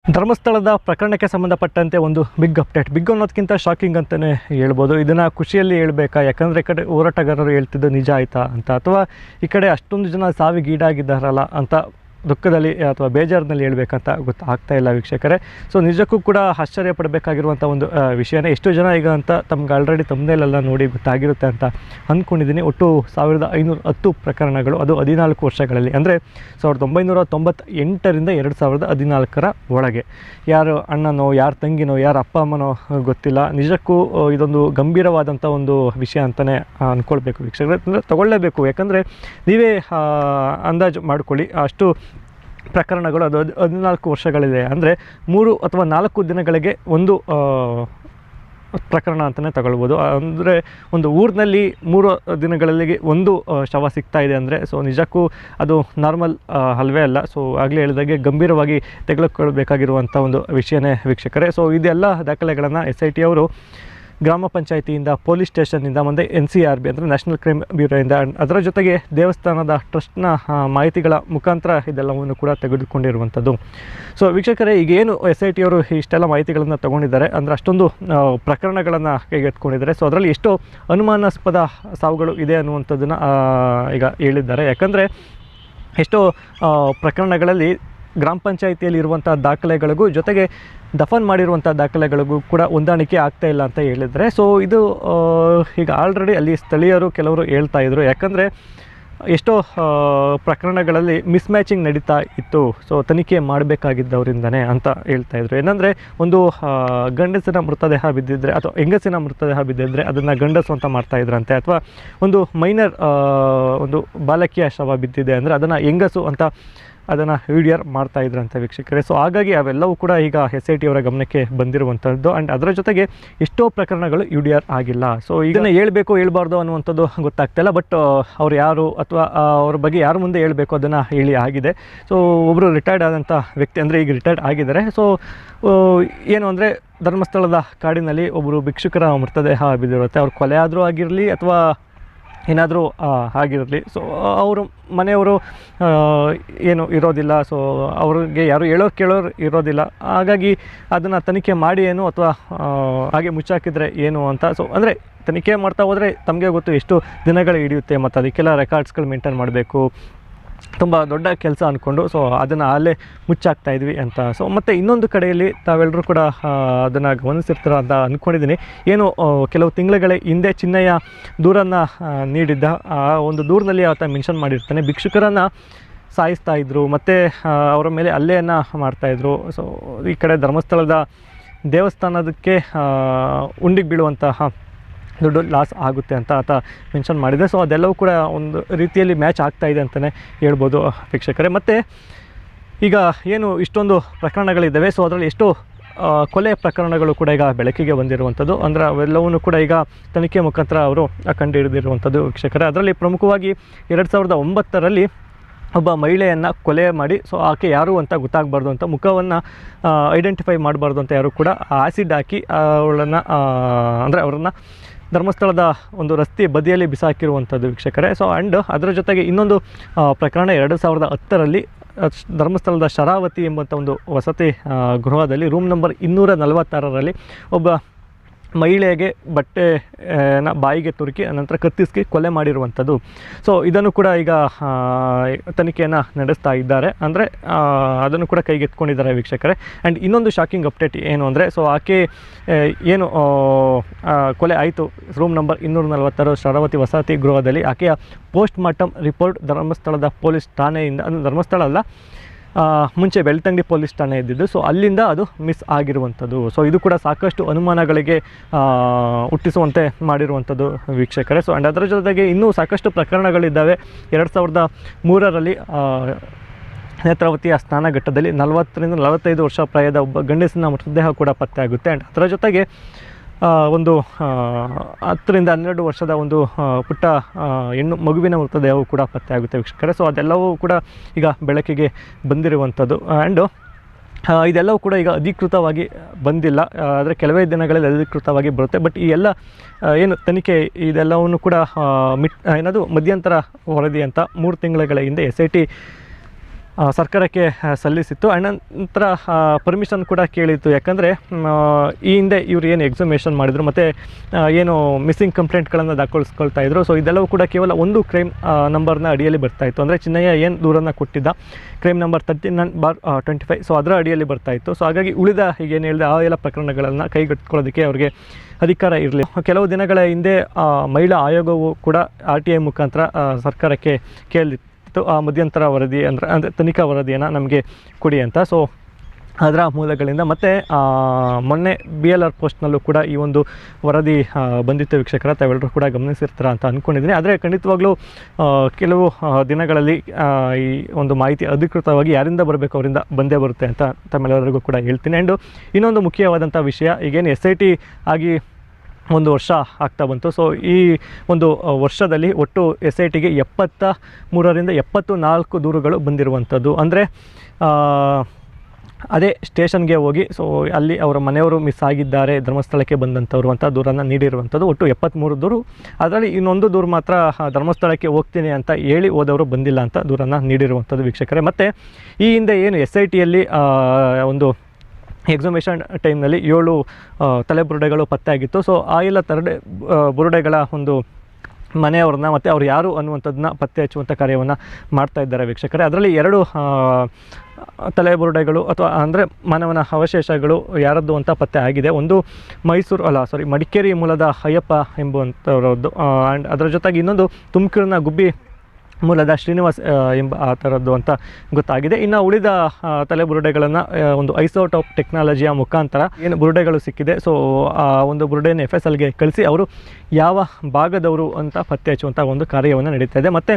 ಧರ್ಮಸ್ಥಳದ ಪ್ರಕರಣಕ್ಕೆ ಸಂಬಂಧಪಟ್ಟಂತೆ ಒಂದು ಬಿಗ್ ಅಪ್ಡೇಟ್. ಬಿಗ್ ಅನ್ನೋದಕ್ಕಿಂತ ಶಾಕಿಂಗ್ ಅಂತಲೇ ಹೇಳ್ಬೋದು. ಇದನ್ನು ಖುಷಿಯಲ್ಲಿ ಹೇಳ್ಬೇಕಾ, ಯಾಕಂದರೆ ಈ ಕಡೆ ಹೋರಾಟಗಾರರು ಹೇಳ್ತಿದ್ದು ನಿಜ ಆಯಿತಾ ಅಂತ, ಅಥವಾ ಈ ಕಡೆ ಅಷ್ಟೊಂದು ಜನ ಸಾವಿಗೀಡಾಗಿದ್ದಾರಲ್ಲ ಅಂತ ದುಃಖದಲ್ಲಿ ಅಥವಾ ಬೇಜಾರಿನಲ್ಲಿ ಹೇಳ್ಬೇಕಂತ ಗೊತ್ತಾಗ್ತಾ ಇಲ್ಲ ವೀಕ್ಷಕರೇ. ಸೊ ನಿಜಕ್ಕೂ ಕೂಡ ಆಶ್ಚರ್ಯ ಪಡಬೇಕಾಗಿರುವಂಥ ಒಂದು ವಿಷಯನೇ. ಎಷ್ಟು ಜನ ಈಗ ಅಂತ ತಮ್ಗೆ ಆಲ್ರೆಡಿ ತಮ್ಮನೇಲೆಲ್ಲ ನೋಡಿ ಗೊತ್ತಾಗಿರುತ್ತೆ ಅಂತ ಅಂದ್ಕೊಂಡಿದ್ದೀನಿ. ಒಟ್ಟು 1510 ಪ್ರಕರಣಗಳು, ಅದು 14 ವರ್ಷಗಳಲ್ಲಿ, ಅಂದರೆ 1998ರಿಂದ 2014 ಒಳಗೆ. ಯಾರು ಅಣ್ಣನೋ, ಯಾರು ತಂಗಿನೋ, ಯಾರು ಅಪ್ಪ ಅಮ್ಮನೋ ಗೊತ್ತಿಲ್ಲ. ನಿಜಕ್ಕೂ ಇದೊಂದು ಗಂಭೀರವಾದಂಥ ಒಂದು ವಿಷಯ ಅಂತಲೇ ಅಂದ್ಕೊಳ್ಬೇಕು ವೀಕ್ಷಕರೇ. ಅಂದರೆ ತಗೊಳ್ಳೇಬೇಕು, ಯಾಕಂದರೆ ನೀವೇ ಅಂದಾಜು ಮಾಡ್ಕೊಳ್ಳಿ. ಅಷ್ಟು ಪ್ರಕರಣಗಳು, ಅದು 14 ವರ್ಷಗಳಿದೆ. ಅಂದರೆ 3 ಅಥವಾ 4 ದಿನಗಳಿಗೆ ಒಂದು ಪ್ರಕರಣ ಅಂತಲೇ ತಗೊಳ್ಬೋದು. ಅಂದರೆ ಒಂದು ಊರಿನಲ್ಲಿ 3 ದಿನಗಳಲ್ಲಿ ಒಂದು ಶವ ಸಿಗ್ತಾ ಇದೆ ಅಂದರೆ ಸೊ ನಿಜಕ್ಕೂ ಅದು ನಾರ್ಮಲ್ ಅಲ್ವೇ ಅಲ್ಲ. ಸೊ ಆಗಲೇ ಹೇಳಿದಾಗೆ ಗಂಭೀರವಾಗಿ ತೆಗೆದುಕೊಳ್ಬೇಕಾಗಿರುವಂಥ ಒಂದು ವಿಷಯನೇ ವೀಕ್ಷಕರೇ. ಸೊ ಇದೆಲ್ಲ ದಾಖಲೆಗಳನ್ನು SIT ಅವರು ಗ್ರಾಮ ಪಂಚಾಯಿತಿಯಿಂದ, ಪೊಲೀಸ್ ಸ್ಟೇಷನ್ನಿಂದ, ಮುಂದೆ NCRB ಅಂದರೆ ನ್ಯಾಷನಲ್ ಕ್ರೈಮ್ ಬ್ಯೂರೋಯಿಂದ, ಅದರ ಜೊತೆಗೆ ದೇವಸ್ಥಾನದ ಟ್ರಸ್ಟ್ನ ಮಾಹಿತಿಗಳ ಮುಖಾಂತರ ಇದೆಲ್ಲವನ್ನು ಕೂಡ ತೆಗೆದುಕೊಂಡಿರುವಂಥದ್ದು. ಸೊ ವೀಕ್ಷಕರೇ, ಈಗ ಏನು SIT ಅವರು ಇಷ್ಟೆಲ್ಲ ಮಾಹಿತಿಗಳನ್ನು ತೊಗೊಂಡಿದ್ದಾರೆ, ಅಂದರೆ ಅಷ್ಟೊಂದು ಪ್ರಕರಣಗಳನ್ನು ಕೈಗೆತ್ತಿಕೊಂಡಿದ್ದಾರೆ. ಸೊ ಅದರಲ್ಲಿ ಎಷ್ಟೋ ಅನುಮಾನಾಸ್ಪದ ಸಾವುಗಳು ಇದೆ ಅನ್ನುವಂಥದ್ದನ್ನು ಈಗ ಹೇಳಿದ್ದಾರೆ. ಯಾಕಂದರೆ ಎಷ್ಟೋ ಪ್ರಕರಣಗಳಲ್ಲಿ ಗ್ರಾಮ ಪಂಚಾಯಿತಿಯಲ್ಲಿ ಇರುವಂಥ ದಾಖಲೆಗಳಿಗೂ ಜೊತೆಗೆ ದಫನ್ ಮಾಡಿರುವಂಥ ದಾಖಲೆಗಳಿಗೂ ಕೂಡ ಹೊಂದಾಣಿಕೆ ಆಗ್ತಾ ಇಲ್ಲ ಅಂತ ಹೇಳಿದರೆ. ಸೊ ಇದು ಈಗ ಆಲ್ರೆಡಿ ಅಲ್ಲಿ ಸ್ಥಳೀಯರು ಕೆಲವರು ಹೇಳ್ತಾ ಇದ್ದರು. ಯಾಕಂದರೆ ಎಷ್ಟೋ ಪ್ರಕರಣಗಳಲ್ಲಿ ಮಿಸ್ಮ್ಯಾಚಿಂಗ್ ನಡೀತಾ ಇತ್ತು. ಸೊ ತನಿಖೆ ಮಾಡಬೇಕಾಗಿದ್ದವರಿಂದನೇ ಅಂತ ಹೇಳ್ತಾಯಿದ್ರು. ಏನಂದರೆ ಒಂದು ಗಂಡಸಿನ ಮೃತದೇಹ ಬಿದ್ದಿದ್ದರೆ ಅಥವಾ ಹೆಂಗಸಿನ ಮೃತದೇಹ ಬಿದ್ದಿದ್ದರೆ ಅದನ್ನು ಗಂಡಸು ಅಂತ ಮಾಡ್ತಾಯಿದ್ರಂತೆ, ಅಥವಾ ಒಂದು ಮೈನರ್ ಒಂದು ಬಾಲಕಿಯ ಶವ ಬಿದ್ದಿದೆ ಅಂದರೆ ಅದನ್ನು ಹೆಂಗಸು ಅಂತ ಅದನ್ನು UDR ಮಾಡ್ತಾಯಿದ್ರಂತೆ ವೀಕ್ಷಕರೇ. ಸೊ ಹಾಗಾಗಿ ಅವೆಲ್ಲವೂ ಕೂಡ ಈಗ SIT ಅವರ ಗಮನಕ್ಕೆ ಬಂದಿರುವಂಥದ್ದು. ಆ್ಯಂಡ್ ಅದರ ಜೊತೆಗೆ ಎಷ್ಟೋ ಪ್ರಕರಣಗಳು UDR ಆಗಿಲ್ಲ. ಸೊ ಇದನ್ನು ಹೇಳ್ಬೇಕು ಹೇಳ್ಬಾರ್ದು ಅನ್ನುವಂಥದ್ದು ಗೊತ್ತಾಗ್ತಾಯಿಲ್ಲ. ಬಟ್ ಅವ್ರು ಯಾರು ಅಥವಾ ಅವ್ರ ಬಗ್ಗೆ ಯಾರ ಮುಂದೆ ಹೇಳಬೇಕು ಅದನ್ನು ಹೇಳಿ ಆಗಿದೆ. ಸೊ ಒಬ್ಬರು ರಿಟೈರ್ಡ್ ಆದಂಥ ವ್ಯಕ್ತಿ, ಅಂದರೆ ಈಗ ರಿಟೈರ್ಡ್ ಆಗಿದ್ದಾರೆ. ಸೊ ಏನು ಅಂದರೆ ಧರ್ಮಸ್ಥಳದ ಕಾಡಿನಲ್ಲಿ ಒಬ್ಬರು ಭಿಕ್ಷುಕರ ಮೃತದೇಹ ಬಿದ್ದಿರುತ್ತೆ. ಅವ್ರು ಕೊಲೆ ಆದರೂ ಆಗಿರಲಿ ಅಥವಾ ಏನಾದರೂ ಆಗಿರಲಿ, ಸೊ ಅವರು ಮನೆಯವರು ಏನು ಇರೋದಿಲ್ಲ. ಸೊ ಅವ್ರಿಗೆ ಯಾರು ಕೇಳೋರು ಇರೋದಿಲ್ಲ. ಹಾಗಾಗಿ ಅದನ್ನು ತನಿಖೆ ಮಾಡಿ ಏನು ಅಥವಾ ಹಾಗೆ ಮುಚ್ಚಾಕಿದ್ರೆ ಏನು ಅಂತ. ಸೊ ಅಂದರೆ ತನಿಖೆ ಮಾಡ್ತಾ ಹೋದರೆ ತಮಗೆ ಗೊತ್ತು ಎಷ್ಟು ದಿನಗಳು ಹಿಡಿಯುತ್ತೆ, ಮತ್ತು ಅದಕ್ಕೆಲ್ಲ ರೆಕಾರ್ಡ್ಸ್ಗಳು ಮೇಂಟೈನ್ ಮಾಡಬೇಕು, ತುಂಬ ದೊಡ್ಡ ಕೆಲಸ ಅಂದ್ಕೊಂಡು ಸೊ ಅದನ್ನು ಅಲ್ಲೇ ಮುಚ್ಚಾಕ್ತಾಯಿದ್ವಿ ಅಂತ. ಸೊ ಮತ್ತು ಇನ್ನೊಂದು ಕಡೆಯಲ್ಲಿ ತಾವೆಲ್ಲರೂ ಕೂಡ ಅದನ್ನು ಗಮನಿಸಿರ್ತೀರ ಅಂತ ಅಂದ್ಕೊಂಡಿದ್ದೀನಿ. ಏನು ಕೆಲವು ತಿಂಗಳುಗಳ ಹಿಂದೆ ಚಿನ್ನಯ್ಯ ದೂರನ್ನು ನೀಡಿದ್ದ ಆ ಒಂದು ದೂರಿನಲ್ಲಿ ಆತ ಮೆನ್ಷನ್ ಮಾಡಿರ್ತಾನೆ, ಭಿಕ್ಷುಕರನ್ನು ಸಾಯಿಸ್ತಾಯಿದ್ರು ಮತ್ತು ಅವರ ಮೇಲೆ ಹಲ್ಲೆಯನ್ನು ಮಾಡ್ತಾಯಿದ್ರು. ಸೊ ಈ ಕಡೆ ಧರ್ಮಸ್ಥಳದ ದೇವಸ್ಥಾನದಕ್ಕೆ ಉಂಡಿಗೆ ಬೀಳುವಂತಹ ದುಡ್ಡು ಲಾಸ್ ಆಗುತ್ತೆ ಅಂತ ಆತ ಮೆನ್ಷನ್ ಮಾಡಿದೆ. ಸೊ ಅದೆಲ್ಲವೂ ಕೂಡ ಒಂದು ರೀತಿಯಲ್ಲಿ ಮ್ಯಾಚ್ ಆಗ್ತಾಯಿದೆ ಅಂತಲೇ ಹೇಳ್ಬೋದು ವೀಕ್ಷಕರೇ. ಮತ್ತು ಈಗ ಏನು ಇಷ್ಟೊಂದು ಪ್ರಕರಣಗಳಿದ್ದಾವೆ, ಸೊ ಅದರಲ್ಲಿ ಎಷ್ಟೋ ಕೊಲೆ ಪ್ರಕರಣಗಳು ಕೂಡ ಈಗ ಬೆಳಕಿಗೆ ಬಂದಿರುವಂಥದ್ದು. ಅಂದರೆ ಅವೆಲ್ಲವೂ ಕೂಡ ಈಗ ತನಿಖೆ ಮುಖಾಂತರ ಅವರು ಕಂಡುಹಿಡಿದಿರುವಂಥದ್ದು ವೀಕ್ಷಕರೇ. ಅದರಲ್ಲಿ ಪ್ರಮುಖವಾಗಿ 2009ರಲ್ಲಿ ಒಬ್ಬ ಮಹಿಳೆಯನ್ನು ಕೊಲೆ ಮಾಡಿ, ಸೊ ಆಕೆ ಯಾರು ಅಂತ ಗೊತ್ತಾಗಬಾರ್ದು ಅಂತ, ಮುಖವನ್ನು ಐಡೆಂಟಿಫೈ ಮಾಡಬಾರ್ದು ಅಂತ ಯಾರು ಕೂಡ ಆ್ಯಸಿಡ್ ಹಾಕಿ ಅವಳನ್ನು ಅಂದರೆ ಅವರನ್ನು ಧರ್ಮಸ್ಥಳದ ಒಂದು ರಸ್ತೆ ಬದಿಯಲ್ಲಿ ಬಿಸಾಕಿರುವಂಥದ್ದು ವೀಕ್ಷಕರೇ. ಸೊ ಆ್ಯಂಡ್ ಅದರ ಜೊತೆಗೆ ಇನ್ನೊಂದು ಪ್ರಕರಣ 2010ರಲ್ಲಿ ಧರ್ಮಸ್ಥಳದ ಶರಾವತಿ ಎಂಬಂಥ ಒಂದು ವಸತಿ ಗೃಹದಲ್ಲಿ ರೂಮ್ ನಂಬರ್ 246ರಲ್ಲಿ ಒಬ್ಬ ಮಹಿಳೆಗೆ ಬಟ್ಟೆನ ಬಾಯಿಗೆ ತುರುಕಿ ನಂತರ ಕತ್ತಿಸಿ ಕೊಲೆ ಮಾಡಿರುವಂಥದ್ದು. ಸೊ ಇದನ್ನು ಕೂಡ ಈಗ ತನಿಖೆಯನ್ನು ನಡೆಸ್ತಾ ಇದ್ದಾರೆ. ಅಂದರೆ ಅದನ್ನು ಕೂಡ ಕೈಗೆತ್ಕೊಂಡಿದ್ದಾರೆ ವೀಕ್ಷಕರೇ. ಆ್ಯಂಡ್ ಇನ್ನೊಂದು ಶಾಕಿಂಗ್ ಅಪ್ಡೇಟ್ ಏನು ಅಂದರೆ, ಸೊ ಆಕೆ ಏನು ಕೊಲೆ ಆಯಿತು ರೂಮ್ ನಂಬರ್ 246 ಶರಾವತಿ ವಸತಿ ಗೃಹದಲ್ಲಿ, ಆಕೆಯ ಪೋಸ್ಟ್ ಮಾರ್ಟಮ್ ರಿಪೋರ್ಟ್ ಧರ್ಮಸ್ಥಳದ ಪೊಲೀಸ್ ಠಾಣೆಯಿಂದ, ಅಂದರೆ ಧರ್ಮಸ್ಥಳ ಅಲ್ಲ, ಮುಂಚೆ ಬೆಳ್ತಂಗಡಿ ಪೊಲೀಸ್ ಠಾಣೆ ಇದ್ದಿದ್ದು, ಸೊ ಅಲ್ಲಿಂದ ಅದು ಮಿಸ್ ಆಗಿರುವಂಥದ್ದು. ಸೊ ಇದು ಕೂಡ ಸಾಕಷ್ಟು ಅನುಮಾನಗಳಿಗೆ ಹುಟ್ಟಿಸುವಂತೆ ಮಾಡಿರುವಂಥದ್ದು ವೀಕ್ಷಕರೇ. ಸೊ ಆ್ಯಂಡ್ ಅದರ ಜೊತೆಗೆ ಇನ್ನೂ ಸಾಕಷ್ಟು ಪ್ರಕರಣಗಳಿದ್ದಾವೆ. 2003ರಲ್ಲಿ ನೇತ್ರಾವತಿಯ ಸ್ನಾನಘಟ್ಟದಲ್ಲಿ 40ರಿಂದ 45 ವರ್ಷ ಪ್ರಾಯದ ಒಬ್ಬ ಗಂಡಸಿನ ಮೃತದೇಹ ಕೂಡ ಪತ್ತೆ ಆಗುತ್ತೆ. ಆ್ಯಂಡ್ ಅದರ ಜೊತೆಗೆ ಒಂದು 10ರಿಂದ 12 ವರ್ಷದ ಒಂದು ಪುಟ್ಟ ಹೆಣ್ಣು ಮಗುವಿನ ಮೃತದೇಹವು ಕೂಡ ಪತ್ತೆ ಆಗುತ್ತೆ ವೀಕ್ಷಕರೇ. ಸೊ ಅದೆಲ್ಲವೂ ಕೂಡ ಈಗ ಬೆಳಕಿಗೆ ಬಂದಿರುವಂಥದ್ದು. ಆ್ಯಂಡು ಇದೆಲ್ಲವೂ ಕೂಡ ಈಗ ಅಧಿಕೃತವಾಗಿ ಬಂದಿಲ್ಲ, ಆದರೆ ಕೆಲವೇ ದಿನಗಳಲ್ಲಿ ಅಧಿಕೃತವಾಗಿ ಬರುತ್ತೆ. ಬಟ್ ಈ ಎಲ್ಲ ಏನು ತನಿಖೆ ಇದೆಲ್ಲವನ್ನು ಕೂಡ ಏನದು ಮಧ್ಯಂತರ ವರದಿ ಅಂತ 3 ತಿಂಗಳ ಹಿಂದೆ SIT ಸರ್ಕಾರಕ್ಕೆ ಸಲ್ಲಿಸಿತ್ತು. ಆ್ಯಂಡ್ ನಂತರ ಪರ್ಮಿಷನ್ ಕೂಡ ಕೇಳಿತ್ತು. ಯಾಕಂದರೆ ಈ ಹಿಂದೆ ಇವರು ಏನು ಎಕ್ಸಾಮಿನೇಷನ್ ಮಾಡಿದರು ಮತ್ತು ಏನು ಮಿಸ್ಸಿಂಗ್ ಕಂಪ್ಲೇಂಟ್ಗಳನ್ನು ದಾಖಲಿಸ್ಕೊಳ್ತಾ ಇದ್ರು. ಸೊ ಇದೆಲ್ಲವೂ ಕೂಡ ಕೇವಲ ಒಂದು ಕ್ರೈಮ್ ನಂಬರ್ನ ಅಡಿಯಲ್ಲಿ ಬರ್ತಾಯಿತ್ತು. ಅಂದರೆ ಚಿನ್ನಯ್ಯ ಏನು ದೂರನ್ನು ಕೊಟ್ಟಿದ್ದ ಕ್ರೈಮ್ ನಂಬರ್ 39/25, ಸೊ ಅದರ ಅಡಿಯಲ್ಲಿ ಬರ್ತಾಯಿತ್ತು. ಸೊ ಹಾಗಾಗಿ ಉಳಿದ ಈಗೇನು ಹೇಳಿದೆ ಆ ಎಲ್ಲ ಪ್ರಕರಣಗಳನ್ನು ಕೈಗೆತ್ತಿಕೊಳ್ಳೋದಕ್ಕೆ ಅವ್ರಿಗೆ ಅಧಿಕಾರ ಇರಲಿ. ಕೆಲವು ದಿನಗಳ ಹಿಂದೆ ಮಹಿಳಾ ಆಯೋಗವು ಕೂಡ RTI ಮುಖಾಂತರ ಸರ್ಕಾರಕ್ಕೆ ಕೇಳಿತ್ತು ಆ ಮಧ್ಯಂತರ ವರದಿ ಅಂದರೆ ತನಿಖಾ ವರದಿಯನ್ನು ನಮಗೆ ಕೊಡಿ ಅಂತ. ಸೊ ಅದರ ಮೂಲಗಳಿಂದ ಮತ್ತು ಮೊನ್ನೆ BLR ಪೋಸ್ಟ್ನಲ್ಲೂ ಕೂಡ ಈ ಒಂದು ವರದಿ ಬಂದಿತ್ತು ವೀಕ್ಷಕರ, ತಾವೆಲ್ಲರೂ ಕೂಡ ಗಮನಿಸಿರ್ತೀರ ಅಂತ ಅಂದ್ಕೊಂಡಿದ್ದೀನಿ. ಆದರೆ ಖಂಡಿತವಾಗ್ಲೂ ಕೆಲವು ದಿನಗಳಲ್ಲಿ ಈ ಒಂದು ಮಾಹಿತಿ ಅಧಿಕೃತವಾಗಿ ಯಾರಿಂದ ಬರಬೇಕು ಅವರಿಂದ ಬಂದೇ ಬರುತ್ತೆ ಅಂತ ತಮ್ಮೆಲ್ಲರಿಗೂ ಕೂಡ ಹೇಳ್ತೀನಿ. ಆ್ಯಂಡು ಇನ್ನೊಂದು ಮುಖ್ಯವಾದಂಥ ವಿಷಯ, ಈಗೇನು SIT ಆಗಿ 1 ವರ್ಷ ಆಗ್ತಾ ಬಂತು. ಸೊ ಈ ಒಂದು ವರ್ಷದಲ್ಲಿ ಒಟ್ಟು SITಗೆ 73ರಿಂದ 74 ದೂರುಗಳು ಬಂದಿರುವಂಥದ್ದು. ಅಂದರೆ ಅದೇ ಸ್ಟೇಷನ್ಗೆ ಹೋಗಿ ಸೊ ಅಲ್ಲಿ ಅವರ ಮನೆಯವರು ಮಿಸ್ ಆಗಿದ್ದಾರೆ, ಧರ್ಮಸ್ಥಳಕ್ಕೆ ಬಂದಂಥವ್ರು ಅಂತ ದೂರನ್ನು ನೀಡಿರುವಂಥದ್ದು. ಒಟ್ಟು 73 ದೂರು. ಅದರಲ್ಲಿ ಇನ್ನೊಂದು ದೂರು ಮಾತ್ರ ಧರ್ಮಸ್ಥಳಕ್ಕೆ ಹೋಗ್ತೀನಿ ಅಂತ ಹೇಳಿ ಹೋದವರು ಬಂದಿಲ್ಲ ಅಂತ ದೂರನ್ನು ನೀಡಿರುವಂಥದ್ದು ವೀಕ್ಷಕರೇ. ಮತ್ತು ಈ ಹಿಂದೆ ಏನು SITಯಲ್ಲಿ ಒಂದು ಎಕ್ಸಾಮಿನೇಷನ್ ಟೈಮ್ನಲ್ಲಿ 7 ತಲೆಬುರುಡೆಗಳು ಪತ್ತೆ ಆಗಿತ್ತು. ಸೊ ಆ ಎಲ್ಲ ಬುರುಡೆಗಳ ಒಂದು ಮನೆಯವ್ರನ್ನ ಮತ್ತು ಅವ್ರು ಯಾರು ಅನ್ನುವಂಥದ್ದನ್ನ ಪತ್ತೆ ಹಚ್ಚುವಂಥ ಕಾರ್ಯವನ್ನು ಮಾಡ್ತಾ ಇದ್ದಾರೆ ವೀಕ್ಷಕರೇ. ಅದರಲ್ಲಿ 2 ತಲೆಬುರುಡೆಗಳು ಅಥವಾ ಅಂದರೆ ಮಾನವನ ಅವಶೇಷಗಳು ಯಾರದ್ದು ಅಂತ ಪತ್ತೆ ಆಗಿದೆ. ಒಂದು ಮಡಿಕೇರಿ ಮೂಲದ ಅಯ್ಯಪ್ಪ ಎಂಬುವಂಥವ್ರದ್ದು, ಆ್ಯಂಡ್ ಅದರ ಜೊತೆಗೆ ಇನ್ನೊಂದು ತುಮಕೂರಿನ ಗುಬ್ಬಿ ಮೂಲದ ಶ್ರೀನಿವಾಸ್ ಎಂಬ ಆ ಥರದ್ದು ಅಂತ ಗೊತ್ತಾಗಿದೆ. ಇನ್ನು ಉಳಿದ ತಲೆಬುರುಡೆಗಳನ್ನು ಒಂದು ಐಸೋಟೋಪ್ ಟೆಕ್ನಾಲಜಿಯ ಮುಖಾಂತರ ಏನು ಬುರುಡೆಗಳು ಸಿಕ್ಕಿದೆ, ಸೊ ಆ ಒಂದು ಬುರುಡೆಯನ್ನು FSLಗೆ ಕಳಿಸಿ ಅವರು ಯಾವ ಭಾಗದವರು ಅಂತ ಪತ್ತೆ ಹಚ್ಚುವಂಥ ಒಂದು ಕಾರ್ಯವನ್ನು ನಡೀತಾ ಇದೆ. ಮತ್ತು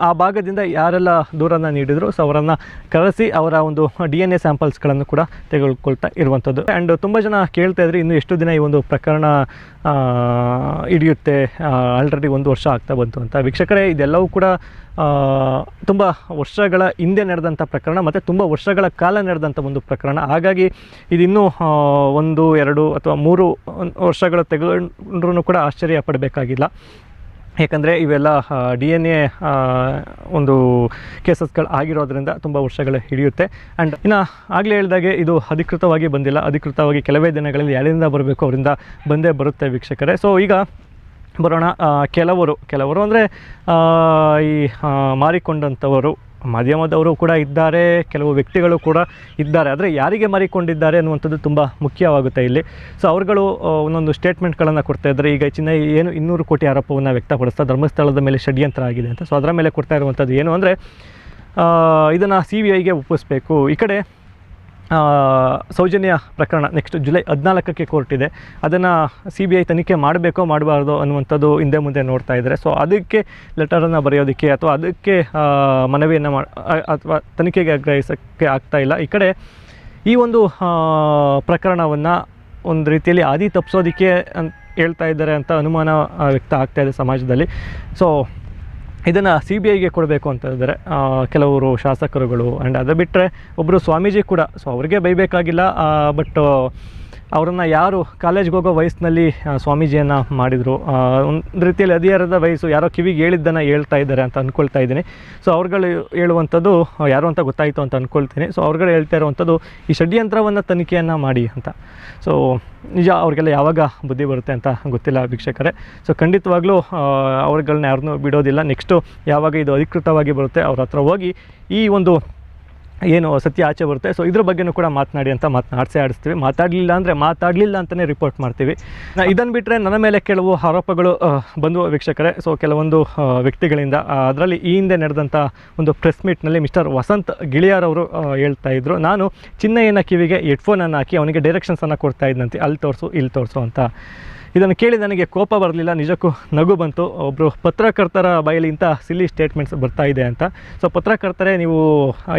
ಆ ಭಾಗದಿಂದ ಯಾರೆಲ್ಲ ದೂರನ್ನು ನೀಡಿದರು ಸೊ ಅವರನ್ನು ಕರೆಸಿ ಅವರ ಒಂದು DNA ಸ್ಯಾಂಪಲ್ಸ್ಗಳನ್ನು ಕೂಡ ತೆಗೆದುಕೊಳ್ತಾ ಇರುವಂಥದ್ದು. ಆ್ಯಂಡ್ ತುಂಬ ಜನ ಕೇಳ್ತಾ ಇದ್ರಿ ಇನ್ನು ಎಷ್ಟು ದಿನ ಈ ಒಂದು ಪ್ರಕರಣ ಹಿಡಿಯುತ್ತೆ, ಆಲ್ರೆಡಿ 1 ವರ್ಷ ಆಗ್ತಾ ಬಂತು ಅಂತ. ವೀಕ್ಷಕರೇ, ಇದೆಲ್ಲವೂ ಕೂಡ ತುಂಬ ವರ್ಷಗಳ ಹಿಂದೆ ನಡೆದಂಥ ಪ್ರಕರಣ ಮತ್ತು ತುಂಬ ವರ್ಷಗಳ ಕಾಲ ನಡೆದಂಥ ಒಂದು ಪ್ರಕರಣ. ಹಾಗಾಗಿ ಇದಿನ್ನೂ 1, 2 ಅಥವಾ 3 ವರ್ಷಗಳು ತೆಗೆದುಕೊಂಡ್ರೂ ಕೂಡ ಆಶ್ಚರ್ಯ ಪಡಬೇಕಾಗಿಲ್ಲ. ಏಕೆಂದರೆ ಇವೆಲ್ಲ DNA ಒಂದು ಕೇಸಸ್ಗಳು ಆಗಿರೋದ್ರಿಂದ ತುಂಬ ವರ್ಷಗಳು ಹಿಡಿಯುತ್ತೆ. ಆ್ಯಂಡ್ ಇನ್ನು ಆಗಲೇ ಹೇಳಿದಾಗೆ ಇದು ಅಧಿಕೃತವಾಗಿ ಬಂದಿಲ್ಲ. ಅಧಿಕೃತವಾಗಿ ಕೆಲವೇ ದಿನಗಳಲ್ಲಿ ಯಾರಿಂದ ಬರಬೇಕು ಅವರಿಂದ ಬಂದೇ ಬರುತ್ತೆ ವೀಕ್ಷಕರೇ. ಸೊ ಈಗ ಬರೋಣ, ಕೆಲವರು ಅಂದರೆ ಈ ಮಾರಿಕೊಂಡಂಥವರು ಮಾಧ್ಯಮದವರು ಕೂಡ ಇದ್ದಾರೆ, ಕೆಲವು ವ್ಯಕ್ತಿಗಳು ಕೂಡ ಇದ್ದಾರೆ. ಆದರೆ ಯಾರಿಗೆ ಮಾರಿಕೊಂಡಿದ್ದಾರೆ ಅನ್ನುವಂಥದ್ದು ತುಂಬ ಮುಖ್ಯವಾಗುತ್ತೆ ಇಲ್ಲಿ. ಸೊ ಅವರುಗಳು ಒಂದೊಂದು ಸ್ಟೇಟ್ಮೆಂಟ್ಗಳನ್ನು ಕೊಡ್ತಾ ಇದ್ದಾರೆ. ಈಗ ಚಿನ್ನಯ್ಯ ಏನು 200 ಕೋಟಿ ಆರೋಪವನ್ನು ವ್ಯಕ್ತಪಡಿಸ್ತಾ ಧರ್ಮಸ್ಥಳದ ಮೇಲೆ ಷಡ್ಯಂತ್ರ ಆಗಿದೆ ಅಂತ. ಸೊ ಅದರ ಮೇಲೆ ಕೊಡ್ತಾ ಇರುವಂಥದ್ದು ಏನು ಅಂದರೆ ಇದನ್ನು CBIಗೆ ಒಪ್ಪಿಸಬೇಕು. ಈ ಕಡೆ ಸೌಜನ್ಯ ಪ್ರಕರಣ ನೆಕ್ಸ್ಟ್ ಜುಲೈ 14ಕ್ಕೆ ಕೋರ್ಟ್ ಇದೆ. ಅದನ್ನು CBI ತನಿಖೆ ಮಾಡಬೇಕೋ ಮಾಡಬಾರ್ದು ಅನ್ನುವಂಥದ್ದು ಹಿಂದೆ ಮುಂದೆ ನೋಡ್ತಾ ಇದ್ದಾರೆ. ಸೊ ಅದಕ್ಕೆ ಲೆಟರನ್ನು ಬರೆಯೋದಕ್ಕೆ ಅಥವಾ ಅದಕ್ಕೆ ಮನವಿಯನ್ನು ಅಥವಾ ತನಿಖೆಗೆ ಆಗ್ರಹಿಸೋಕ್ಕೆ ಆಗ್ತಾಯಿಲ್ಲ. ಈ ಕಡೆ ಈ ಒಂದು ಪ್ರಕರಣವನ್ನು ಒಂದು ರೀತಿಯಲ್ಲಿ ಹಾದಿ ತಪ್ಪಿಸೋದಕ್ಕೆ ಅಂತ ಹೇಳ್ತಾ ಇದ್ದಾರೆ ಅಂತ ಅನುಮಾನ ವ್ಯಕ್ತ ಆಗ್ತಾ ಇದೆ ಸಮಾಜದಲ್ಲಿ. ಸೊ ಇದನ್ನು CBIಗೆ ಕೊಡಬೇಕು ಅಂತ ಇದ್ದಾರೆ ಕೆಲವರು ಶಾಸಕರುಗಳು. ಆ್ಯಂಡ್ ಅದು ಬಿಟ್ಟರೆ ಒಬ್ಬರು ಸ್ವಾಮೀಜಿ ಕೂಡ, ಸೊ ಅವ್ರಿಗೆ ಬೈಬೇಕಾಗಿಲ್ಲ, ಬಟ್ ಅವರನ್ನು ಯಾರು ಕಾಲೇಜ್ಗೆ ಹೋಗೋ ವಯಸ್ಸಿನಲ್ಲಿ ಸ್ವಾಮೀಜಿಯನ್ನು ಮಾಡಿದರು, ಒಂದು ರೀತಿಯಲ್ಲಿ ಅಧಿಕಾರದ ವಯಸ್ಸು, ಯಾರೋ ಕಿವಿಗೆ ಹೇಳಿದ್ದನ್ನು ಹೇಳ್ತಾ ಇದ್ದಾರೆ ಅಂತ ಅಂದ್ಕೊಳ್ತಾ ಇದ್ದೀನಿ. ಸೊ ಅವ್ರುಗಳು ಹೇಳುವಂಥದ್ದು ಯಾರು ಅಂತ ಗೊತ್ತಾಯಿತು ಅಂತ ಅಂದ್ಕೊಳ್ತೀನಿ. ಸೊ ಅವ್ರುಗಳು ಹೇಳ್ತಾ ಇರುವಂಥದ್ದು ಈ ಷಡ್ಯಂತ್ರವನ್ನು ತನಿಖೆಯನ್ನು ಮಾಡಿ ಅಂತ. ಸೊ ನಿಜ ಅವ್ರಿಗೆಲ್ಲ ಯಾವಾಗ ಬುದ್ಧಿ ಬರುತ್ತೆ ಅಂತ ಗೊತ್ತಿಲ್ಲ ವೀಕ್ಷಕರೇ. ಸೊ ಖಂಡಿತವಾಗ್ಲೂ ಅವ್ರುಗಳನ್ನ ಯಾರನ್ನೂ ಬಿಡೋದಿಲ್ಲ. ನೆಕ್ಸ್ಟು ಯಾವಾಗ ಇದು ಅಧಿಕೃತವಾಗಿ ಬರುತ್ತೆ ಅವ್ರ ಹತ್ರ ಹೋಗಿ ಈ ಒಂದು ಏನು ಸತ್ಯ ಆಚೆ ಬರುತ್ತೆ ಸೊ ಇದ್ರ ಬಗ್ಗೆನೂ ಕೂಡ ಮಾತನಾಡಿ ಅಂತ ಆಡಿಸ್ತೀವಿ. ಮಾತಾಡಲಿಲ್ಲ ಅಂತಲೇ ರಿಪೋರ್ಟ್ ಮಾಡ್ತೀವಿ. ಇದನ್ನು ಬಿಟ್ಟರೆ ನನ್ನ ಮೇಲೆ ಕೆಲವು ಆರೋಪಗಳು ಬಂದು ವೀಕ್ಷಕರೇ. ಸೊ ಕೆಲವೊಂದು ವ್ಯಕ್ತಿಗಳಿಂದ ಅದರಲ್ಲಿ ಈ ಹಿಂದೆ ನಡೆದಂಥ ಒಂದು ಪ್ರೆಸ್ ಮೀಟ್ನಲ್ಲಿ ಮಿಸ್ಟರ್ ವಸಂತ್ ಗಿಳಿಯಾರ್ ಅವರು ಹೇಳ್ತಾ ಇದ್ದರು, ನಾನು ಚಿನ್ನಯ್ಯನ ಕಿವಿಗೆ ಹೆಡ್ಫೋನನ್ನು ಹಾಕಿ ಅವನಿಗೆ ಡೈರೆಕ್ಷನ್ಸನ್ನು ಕೊಡ್ತಾ ಇದ್ದಂತೆ, ಅಲ್ಲಿ ತೋರಿಸು ಇಲ್ಲಿ ತೋರಿಸು ಅಂತ. ಇದನ್ನು ಕೇಳಿ ನನಗೆ ಕೋಪ ಬರಲಿಲ್ಲ, ನಿಜಕ್ಕೂ ನಗು ಬಂತು. ಒಬ್ಬರು ಪತ್ರಕರ್ತರ ಬಾಯಲ್ಲಿ ಇಂಥ ಸಿಲ್ಲಿ ಸ್ಟೇಟ್ಮೆಂಟ್ಸ್ ಬರ್ತಾ ಇದೆ ಅಂತ. ಸೊ ಪತ್ರಕರ್ತರೇ, ನೀವು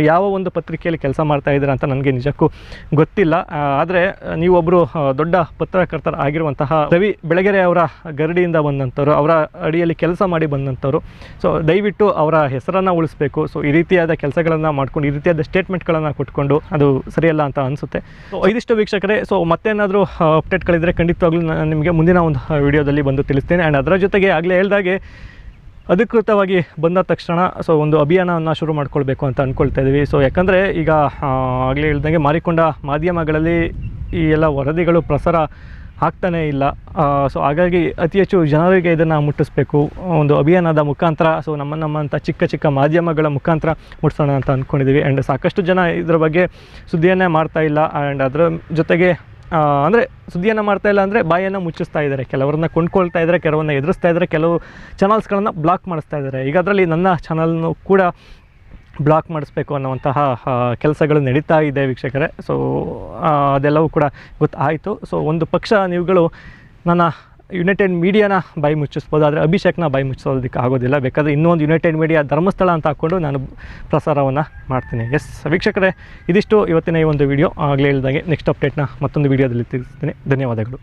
ಯಾವ ಒಂದು ಪತ್ರಿಕೆಯಲ್ಲಿ ಕೆಲಸ ಮಾಡ್ತಾ ಇದ್ದೀರಾ ಅಂತ ನನಗೆ ನಿಜಕ್ಕೂ ಗೊತ್ತಿಲ್ಲ. ಆದರೆ ನೀವೊಬ್ಬರು ದೊಡ್ಡ ಪತ್ರಕರ್ತರ ಆಗಿರುವಂತಹ ರವಿ ಬೆಳಗೆರೆ ಅವರ ಗರಡಿಯಿಂದ ಬಂದಂಥವ್ರು, ಅವರ ಅಡಿಯಲ್ಲಿ ಕೆಲಸ ಮಾಡಿ ಬಂದಂಥವ್ರು. ಸೊ ದಯವಿಟ್ಟು ಅವರ ಹೆಸರನ್ನು ಉಳಿಸ್ಬೇಕು. ಸೊ ಈ ರೀತಿಯಾದ ಕೆಲಸಗಳನ್ನು ಮಾಡ್ಕೊಂಡು ಈ ರೀತಿಯಾದ ಸ್ಟೇಟ್ಮೆಂಟ್ಗಳನ್ನು ಕೊಟ್ಕೊಂಡು ಅದು ಸರಿಯಲ್ಲ ಅಂತ ಅನಿಸುತ್ತೆ. ಸೊ ಇದಿಷ್ಟು ವೀಕ್ಷಕರೇ. ಸೊ ಮತ್ತೇನಾದರೂ ಅಪ್ಡೇಟ್ಗಳಿದ್ದರೆ ಖಂಡಿತವಾಗ್ಲೂ ನಾನು ನಿಮಗೆ ಮುಂದಿನ ಒಂದು ವಿಡಿಯೋದಲ್ಲಿ ಬಂದು ತಿಳಿಸ್ತೇನೆ. ಆ್ಯಂಡ್ ಅದರ ಜೊತೆಗೆ ಆಗಲೇ ಹೇಳಿದಾಗೆ ಅಧಿಕೃತವಾಗಿ ಬಂದ ತಕ್ಷಣ ಸೊ ಒಂದು ಅಭಿಯಾನವನ್ನು ಶುರು ಮಾಡ್ಕೊಳ್ಬೇಕು ಅಂತ ಅಂದ್ಕೊಳ್ತಾ ಇದ್ದೀವಿ. ಸೊ ಯಾಕಂದರೆ ಈಗ ಆಗಲೇ ಹೇಳ್ದಂಗೆ ಮಾರಿಕೊಂಡ ಮಾಧ್ಯಮಗಳಲ್ಲಿ ಈ ಎಲ್ಲ ವರದಿಗಳು ಪ್ರಸಾರ ಆಗ್ತಾನೇ ಇಲ್ಲ. ಸೊ ಹಾಗಾಗಿ ಅತಿ ಹೆಚ್ಚು ಜನರಿಗೆ ಇದನ್ನು ಮುಟ್ಟಿಸ್ಬೇಕು ಒಂದು ಅಭಿಯಾನದ ಮುಖಾಂತರ. ಸೊ ನಮ್ಮಂಥ ಚಿಕ್ಕ ಮಾಧ್ಯಮಗಳ ಮುಖಾಂತರ ಮುಟ್ಟಿಸೋಣ ಅಂತ ಅಂದ್ಕೊಂಡಿದ್ದೀವಿ. ಆ್ಯಂಡ್ ಸಾಕಷ್ಟು ಜನ ಇದರ ಬಗ್ಗೆ ಸುದ್ದಿಯನ್ನೇ ಮಾಡ್ತಾ ಇಲ್ಲ. ಆ್ಯಂಡ್ ಅದರ ಜೊತೆಗೆ ಅಂದರೆ ಸುದ್ದಿಯನ್ನು ಮಾಡ್ತಾಯಿಲ್ಲ ಅಂದರೆ ಬಾಯನ್ನು ಮುಚ್ಚಿಸ್ತಾ ಇದ್ದಾರೆ. ಕೆಲವರನ್ನ ಕೊಂಡ್ಕೊಳ್ತಾ ಇದ್ದಾರೆ, ಕೆಲವನ್ನ ಎದುರಿಸ್ತಾ ಇದ್ದಾರೆ, ಕೆಲವು ಚಾನಲ್ಸ್ಗಳನ್ನು ಬ್ಲಾಕ್ ಮಾಡಿಸ್ತಾ ಇದ್ದಾರೆ. ಈಗ ಅದರಲ್ಲಿ ನನ್ನ ಚಾನಲ್ನು ಕೂಡ ಬ್ಲಾಕ್ ಮಾಡಿಸ್ಬೇಕು ಅನ್ನುವಂತಹ ಕೆಲಸಗಳು ನಡೀತಾ ಇದೆ ವೀಕ್ಷಕರೇ. ಸೊ ಅದೆಲ್ಲವೂ ಕೂಡ ಗೊತ್ತಾಯಿತು. ಸೊ ಒಂದು ಪಕ್ಷ ನೀವುಗಳು ನನ್ನ ಯುನೈಟೆಡ್ ಮೀಡಿಯಾನ ಬಾಯಿ ಮುಚ್ಚಿಸ್ಬೋದು, ಆದರೆ ಅಭಿಷೇಕ್ನ ಬಾಯಿ ಮುಚ್ಚಿಸೋದಕ್ಕೆ ಆಗೋದಿಲ್ಲ. ಬೇಕಾದರೆ ಇನ್ನೊಂದು ಯುನೈಟೆಡ್ ಮೀಡಿಯಾ ಧರ್ಮಸ್ಥಳ ಅಂತ ಹಾಕ್ಕೊಂಡು ನಾನು ಪ್ರಸಾರವನ್ನು ಮಾಡ್ತೀನಿ. ಎಸ್ ವೀಕ್ಷಕರೇ, ಇದಿಷ್ಟು ಇವತ್ತಿನ ಈ ಒಂದು ವಿಡಿಯೋ. ಆಗಲೇ ಹೇಳಿದಾಗೆ ನೆಕ್ಸ್ಟ್ ಅಪ್ಡೇಟ್ನ ಮತ್ತೊಂದು ವಿಡಿಯೋದಲ್ಲಿ ತಿಳಿಸ್ತೀನಿ. ಧನ್ಯವಾದಗಳು.